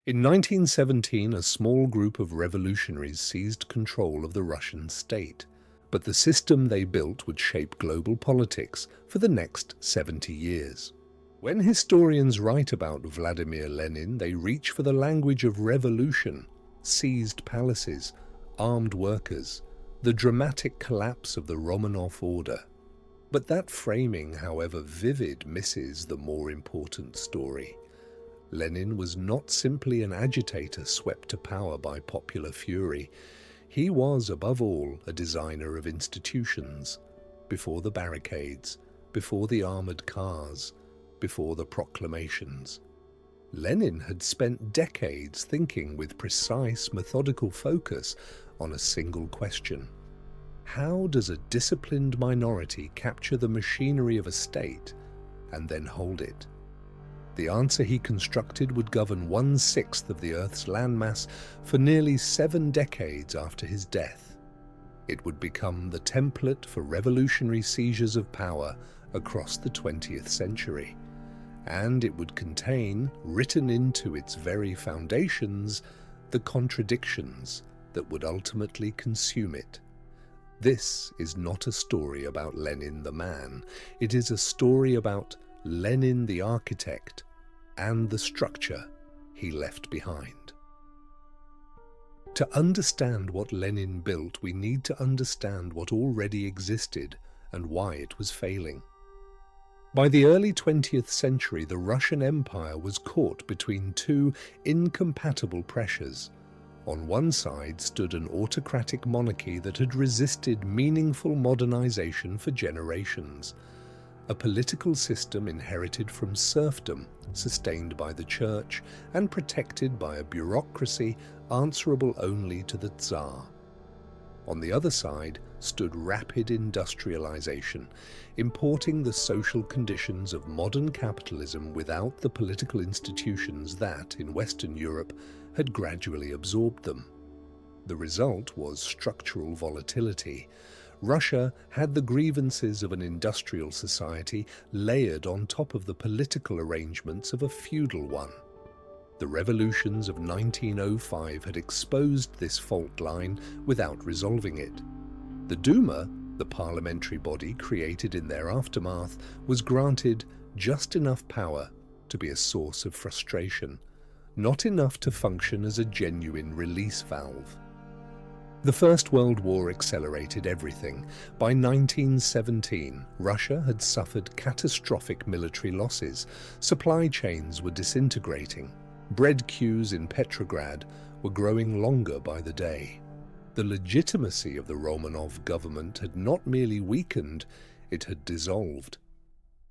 In 1917, a small group of revolutionaries seized control of the Russian state, but the system they built would shape global politics for the next 70 years. When historians write about Vladimir Lenin, they reach for the language of revolution, seized palaces, armed workers, the dramatic collapse of the Romanov order. But that framing, however vivid, misses the more important story. Lenin was not simply an agitator swept to power by popular fury. He was, above all, a designer of institutions. Before the barricades, before the armored cars, before the proclamations. Lenin had spent decades thinking with precise, methodical focus on a single question. How does a disciplined minority capture the machinery of a state and then hold it? The answer he constructed would govern 1/6 of the Earth's landmass for nearly 7 decades after his death. It would become the template for revolutionary seizures of power across the 20th century. And it would contain, written into its very foundations, the contradictions that would ultimately consume it. This is not a story about Lenin the man. It is a story about Lenin the architect and the structure he left behind. To understand what Lenin built, we need to understand what already existed and why it was failing. By the early 20th century, the Russian Empire was caught between two incompatible pressures. On one side stood an autocratic monarchy that had resisted meaningful modernization for generations, a political system inherited from serfdom, sustained by the church and protected by a bureaucracy answerable only to the Tsar. On the other side stood rapid industrialization, importing the social conditions of modern capitalism without the political institutions that, in Western Europe, had gradually absorbed them. The result was structural volatility. Russia had the grievances of an industrial society layered on top of the political arrangements of a feudal one. The revolutions of 1905 had exposed this fault line without resolving it. The Duma, the parliamentary body created in their aftermath, was granted just enough power to be a source of frustration, not enough to function as a genuine release valve. The First World War accelerated everything. By 1917, Russia had suffered catastrophic military losses. Supply chains were disintegrating. Bread queues in Petrograd were growing longer by the day. The legitimacy of the Romanov government had not merely weakened, it had dissolved.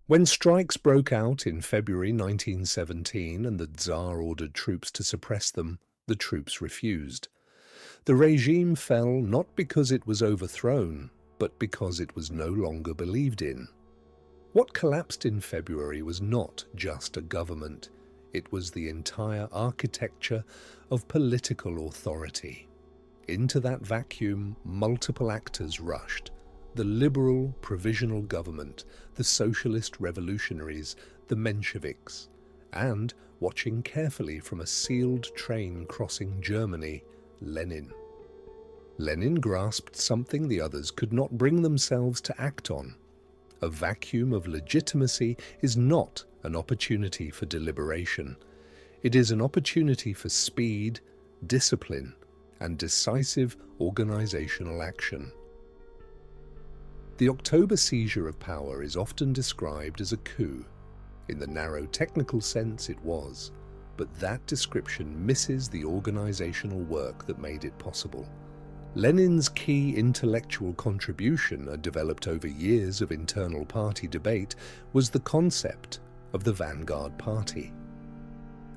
When strikes broke out in February 1917 and the Tsar ordered troops to suppress them, the troops refused. The regime fell not because it was overthrown, but because it was no longer believed in. What collapsed in February was not just a government. It was the entire architecture of political authority. Into that vacuum, multiple actors rushed. The liberal provisional government, the socialist revolutionaries, the Mensheviks, and, watching carefully from a sealed train crossing Germany, Lenin. Lenin grasped something the others could not bring themselves to act on. A vacuum of legitimacy is not an opportunity for deliberation. It is an opportunity for speed, discipline, and decisive organizational action. The October seizure of power is often described as a coup. In the narrow technical sense, it was, but that description misses the organizational work that made it possible. Lenin's key intellectual contribution, developed over years of internal party debate, was the concept of the vanguard party.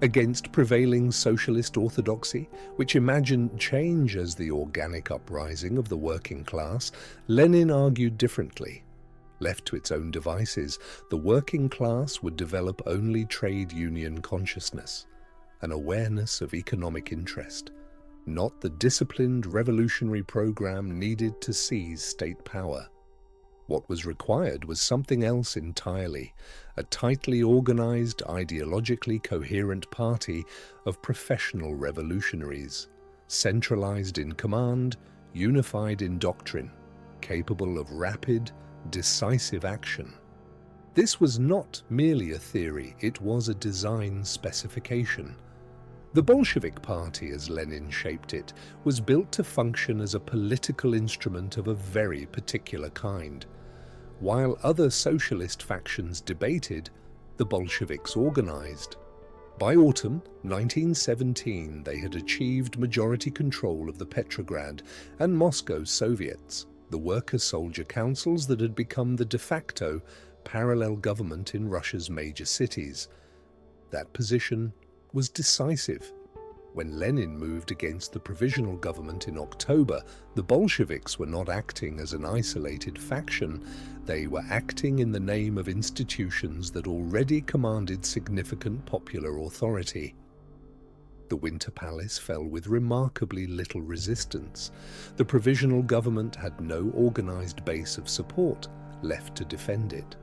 Against prevailing socialist orthodoxy, which imagined change as the organic uprising of the working class, Lenin argued differently. Left to its own devices, the working class would develop only trade union consciousness, an awareness of economic interest, not the disciplined revolutionary program needed to seize state power. What was required was something else entirely, a tightly organized, ideologically coherent party of professional revolutionaries, centralized in command, unified in doctrine, capable of rapid, decisive action. This was not merely a theory, it was a design specification. The Bolshevik Party, as Lenin shaped it, was built to function as a political instrument of a very particular kind. While other socialist factions debated, the Bolsheviks organized. By autumn 1917, they had achieved majority control of the Petrograd and Moscow Soviets, the worker-soldier councils that had become the de facto parallel government in Russia's major cities. That position was decisive. When Lenin moved against the provisional government in October, the Bolsheviks were not acting as an isolated faction. They were acting in the name of institutions that already commanded significant popular authority. The Winter Palace fell with remarkably little resistance. The provisional government had no organized base of support left to defend it.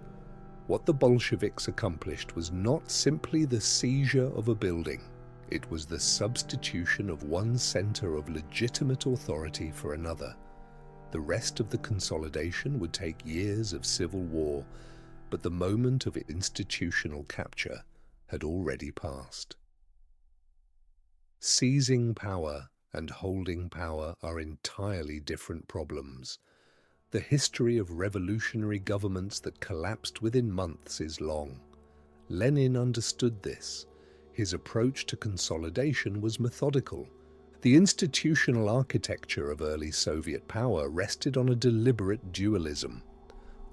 What the Bolsheviks accomplished was not simply the seizure of a building. It was the substitution of one center of legitimate authority for another. The rest of the consolidation would take years of civil war, but the moment of institutional capture had already passed. Seizing power and holding power are entirely different problems. The history of revolutionary governments that collapsed within months is long. Lenin understood this. His approach to consolidation was methodical. The institutional architecture of early Soviet power rested on a deliberate dualism.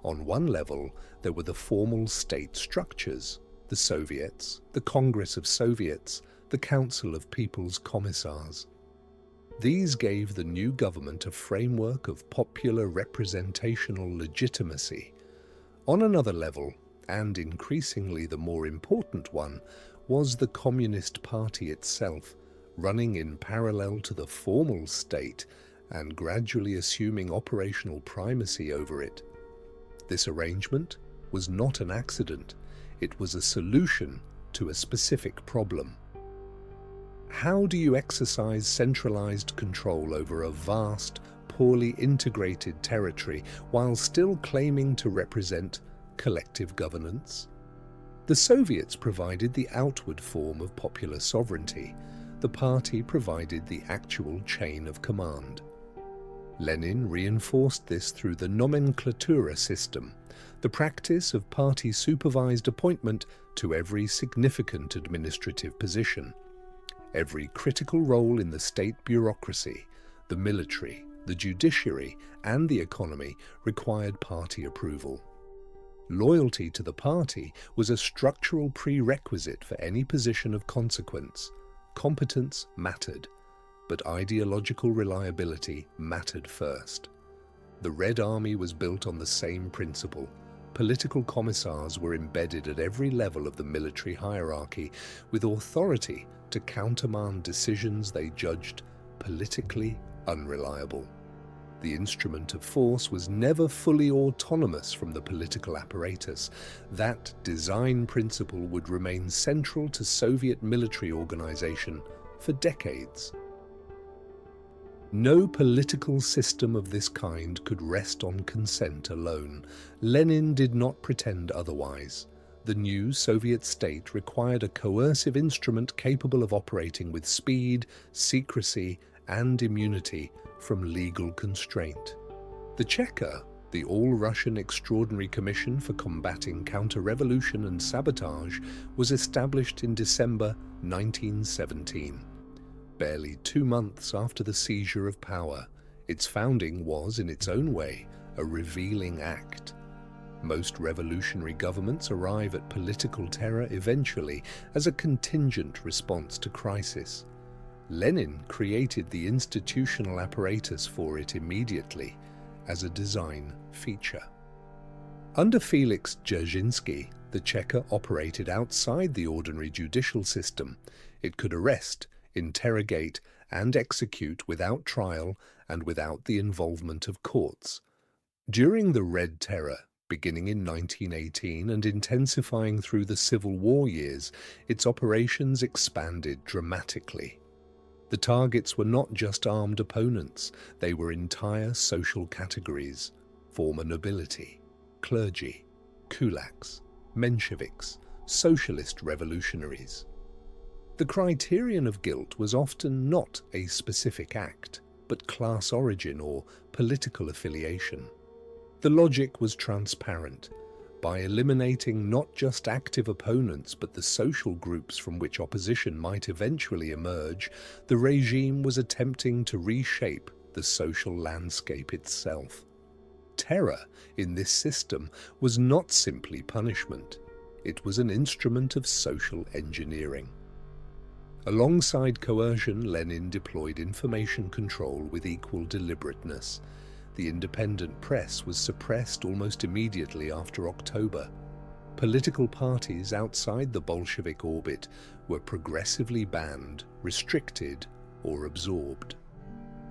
On one level, there were the formal state structures, the Soviets, the Congress of Soviets, the Council of People's Commissars. These gave the new government a framework of popular representational legitimacy. On another level, and increasingly the more important one, was the Communist Party itself, running in parallel to the formal state and gradually assuming operational primacy over it. This arrangement was not an accident, it was a solution to a specific problem. How do you exercise centralized control over a vast, poorly integrated territory while still claiming to represent collective governance? The Soviets provided the outward form of popular sovereignty. The party provided the actual chain of command. Lenin reinforced this through the nomenklatura system, the practice of party-supervised appointment to every significant administrative position. Every critical role in the state bureaucracy, the military, the judiciary, and the economy required party approval. Loyalty to the party was a structural prerequisite for any position of consequence. Competence mattered, but ideological reliability mattered first. The Red Army was built on the same principle. Political commissars were embedded at every level of the military hierarchy, with authority to countermand decisions they judged politically unreliable. The instrument of force was never fully autonomous from the political apparatus. That design principle would remain central to Soviet military organization for decades. No political system of this kind could rest on consent alone. Lenin did not pretend otherwise. The new Soviet state required a coercive instrument capable of operating with speed, secrecy, and immunity from legal constraint. The Cheka, the All-Russian Extraordinary Commission for Combating Counter-Revolution and Sabotage, was established in December 1917. Barely 2 months after the seizure of power, its founding was, in its own way, a revealing act. Most revolutionary governments arrive at political terror eventually as a contingent response to crisis. Lenin created the institutional apparatus for it immediately as a design feature. Under Felix Dzerzhinsky, the Cheka operated outside the ordinary judicial system. It could arrest, interrogate, and execute without trial and without the involvement of courts. During the Red Terror, beginning in 1918 and intensifying through the Civil War years, its operations expanded dramatically. The targets were not just armed opponents, they were entire social categories: former nobility, clergy, kulaks, Mensheviks, socialist revolutionaries. The criterion of guilt was often not a specific act, but class origin or political affiliation. The logic was transparent. By eliminating not just active opponents but the social groups from which opposition might eventually emerge, the regime was attempting to reshape the social landscape itself. Terror in this system was not simply punishment. It was an instrument of social engineering. Alongside coercion, Lenin deployed information control with equal deliberateness. The independent press was suppressed almost immediately after October. Political parties outside the Bolshevik orbit were progressively banned, restricted, or absorbed.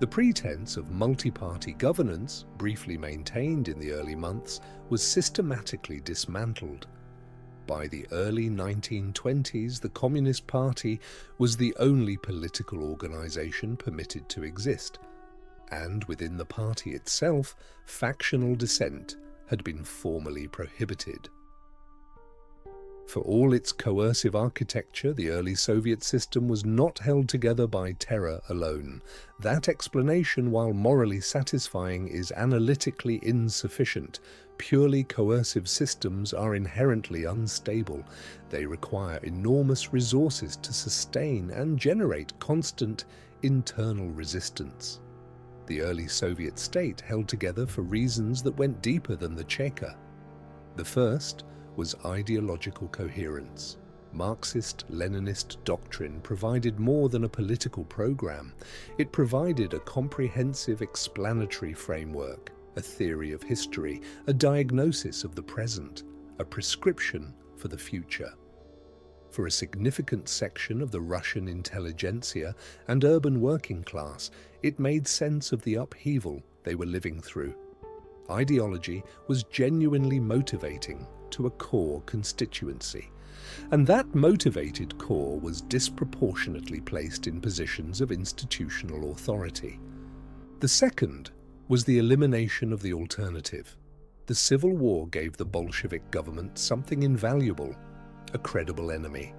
The pretense of multi-party governance, briefly maintained in the early months, was systematically dismantled. By the early 1920s, the Communist Party was the only political organization permitted to exist, and within the party itself, factional dissent had been formally prohibited. For all its coercive architecture, the early Soviet system was not held together by terror alone. That explanation, while morally satisfying, is analytically insufficient. Purely coercive systems are inherently unstable. They require enormous resources to sustain and generate constant internal resistance. The early Soviet state held together for reasons that went deeper than the Cheka. The first was ideological coherence. Marxist-Leninist doctrine provided more than a political program. It provided a comprehensive explanatory framework, a theory of history, a diagnosis of the present, a prescription for the future. For a significant section of the Russian intelligentsia and urban working class, it made sense of the upheaval they were living through. Ideology was genuinely motivating to a core constituency, and that motivated core was disproportionately placed in positions of institutional authority. The second was the elimination of the alternative. The Civil War gave the Bolshevik government something invaluable: a credible enemy.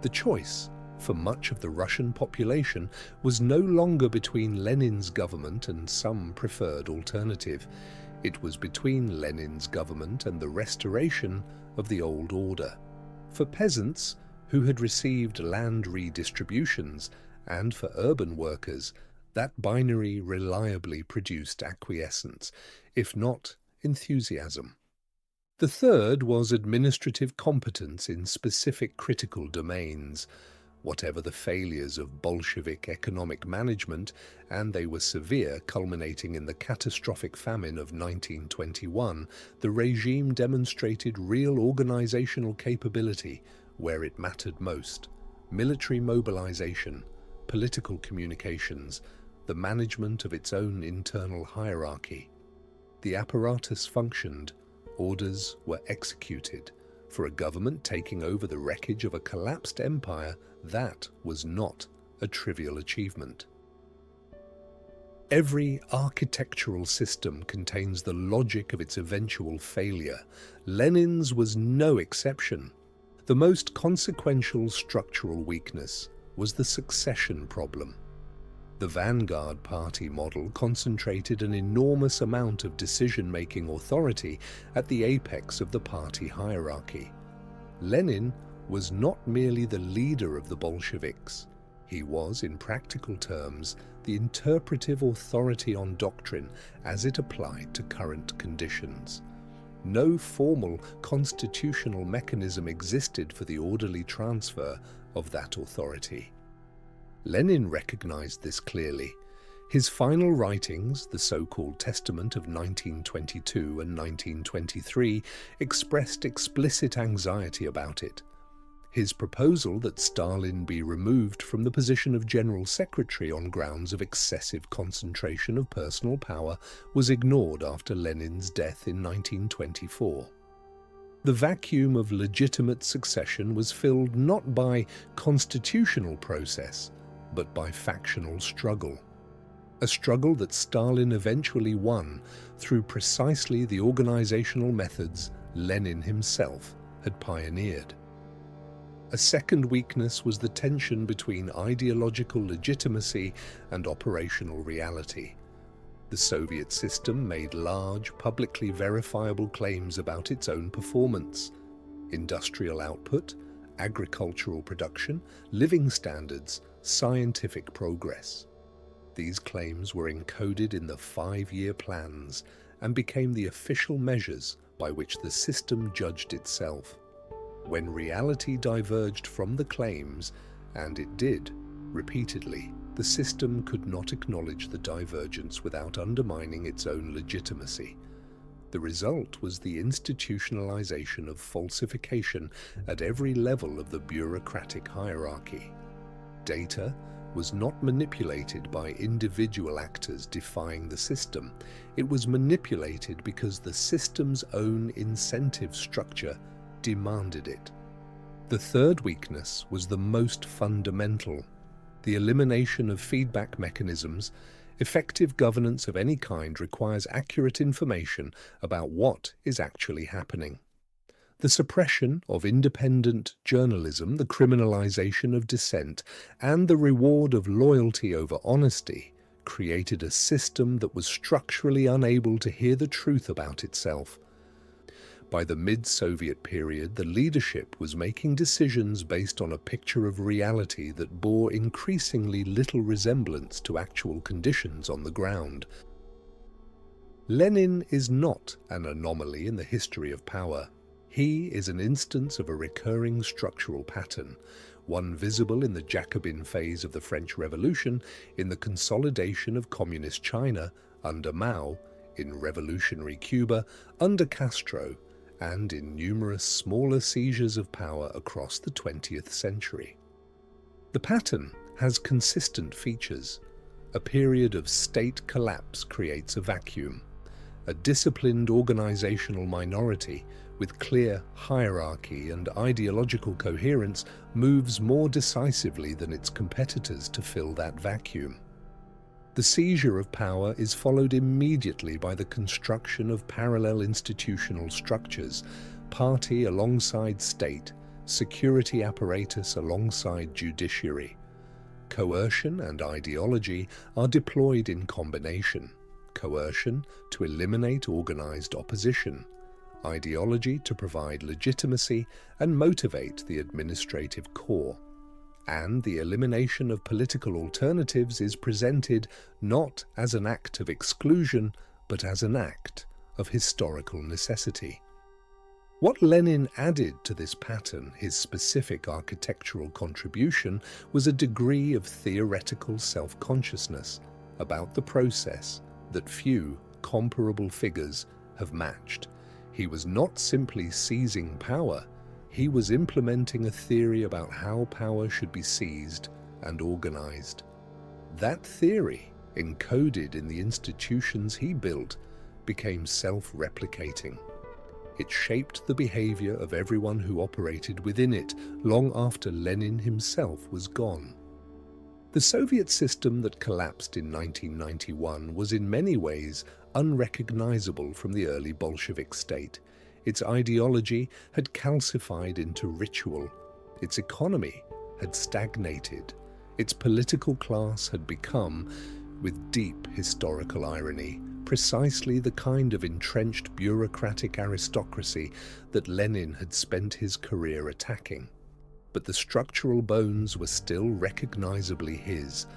The choice for much of the Russian population was no longer between Lenin's government and some preferred alternative. It was between Lenin's government and the restoration of the old order. For peasants who had received land redistributions, and for urban workers, that binary reliably produced acquiescence, if not enthusiasm. The third was administrative competence in specific critical domains. Whatever the failures of Bolshevik economic management, and they were severe, culminating in the catastrophic famine of 1921, the regime demonstrated real organizational capability where it mattered most: military mobilization, political communications, the management of its own internal hierarchy. The apparatus functioned, orders were executed. For a government taking over the wreckage of a collapsed empire, that was not a trivial achievement. Every architectural system contains the logic of its eventual failure. Lenin's was no exception. The most consequential structural weakness was the succession problem. The vanguard party model concentrated an enormous amount of decision-making authority at the apex of the party hierarchy. Lenin was not merely the leader of the Bolsheviks. He was, in practical terms, the interpretive authority on doctrine as it applied to current conditions. No formal constitutional mechanism existed for the orderly transfer of that authority. Lenin recognized this clearly. His final writings, the so-called Testament of 1922 and 1923, expressed explicit anxiety about it. His proposal that Stalin be removed from the position of General Secretary on grounds of excessive concentration of personal power was ignored after Lenin's death in 1924. The vacuum of legitimate succession was filled not by constitutional process, but by factional struggle. A struggle that Stalin eventually won through precisely the organizational methods Lenin himself had pioneered. A second weakness was the tension between ideological legitimacy and operational reality. The Soviet system made large, publicly verifiable claims about its own performance: industrial output, agricultural production, living standards, scientific progress. These claims were encoded in the 5-year plans and became the official measures by which the system judged itself. When reality diverged from the claims, and it did, repeatedly, the system could not acknowledge the divergence without undermining its own legitimacy. The result was the institutionalization of falsification at every level of the bureaucratic hierarchy. Data was not manipulated by individual actors defying the system. It was manipulated because the system's own incentive structure demanded it. The third weakness was the most fundamental: the elimination of feedback mechanisms. Effective governance of any kind requires accurate information about what is actually happening. The suppression of independent journalism, the criminalization of dissent, and the reward of loyalty over honesty created a system that was structurally unable to hear the truth about itself. By the mid-Soviet period, the leadership was making decisions based on a picture of reality that bore increasingly little resemblance to actual conditions on the ground. Lenin is not an anomaly in the history of power. He is an instance of a recurring structural pattern, one visible in the Jacobin phase of the French Revolution, in the consolidation of Communist China under Mao, in revolutionary Cuba under Castro, and in numerous smaller seizures of power across the 20th century. The pattern has consistent features. A period of state collapse creates a vacuum. A disciplined organizational minority with clear hierarchy and ideological coherence moves more decisively than its competitors to fill that vacuum. The seizure of power is followed immediately by the construction of parallel institutional structures, party alongside state, security apparatus alongside judiciary. Coercion and ideology are deployed in combination. Coercion to eliminate organized opposition, ideology to provide legitimacy and motivate the administrative core. And the elimination of political alternatives is presented not as an act of exclusion, but as an act of historical necessity. What Lenin added to this pattern, his specific architectural contribution, was a degree of theoretical self-consciousness about the process that few comparable figures have matched. He was not simply seizing power, he was implementing a theory about how power should be seized and organized. That theory, encoded in the institutions he built, became self-replicating. It shaped the behavior of everyone who operated within it long after Lenin himself was gone. The Soviet system that collapsed in 1991 was in many ways unrecognizable from the early Bolshevik state. Its ideology had calcified into ritual. Its economy had stagnated. Its political class had become, with deep historical irony, precisely the kind of entrenched bureaucratic aristocracy that Lenin had spent his career attacking. But the structural bones were still recognizably his: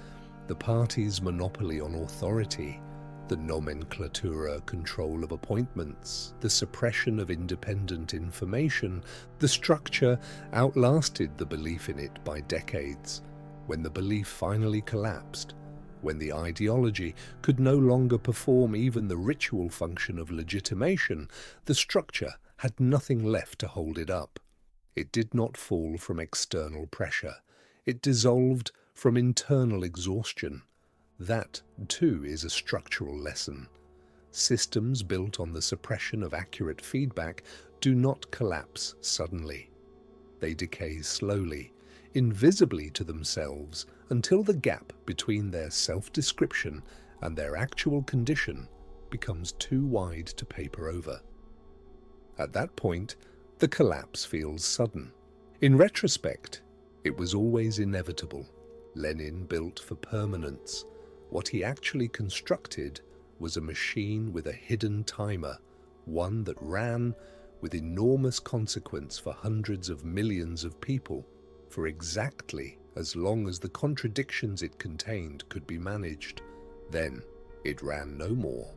the party's monopoly on authority, the nomenclatura control of appointments, the suppression of independent information. The structure outlasted the belief in it by decades. When the belief finally collapsed, when the ideology could no longer perform even the ritual function of legitimation, the structure had nothing left to hold it up. It did not fall from external pressure. It dissolved from internal exhaustion. That, too, is a structural lesson. Systems built on the suppression of accurate feedback do not collapse suddenly. They decay slowly, invisibly to themselves, until the gap between their self-description and their actual condition becomes too wide to paper over. At that point, the collapse feels sudden. In retrospect, it was always inevitable. Lenin built for permanence. What he actually constructed was a machine with a hidden timer, one that ran with enormous consequence for hundreds of millions of people, for exactly as long as the contradictions it contained could be managed. Then it ran no more.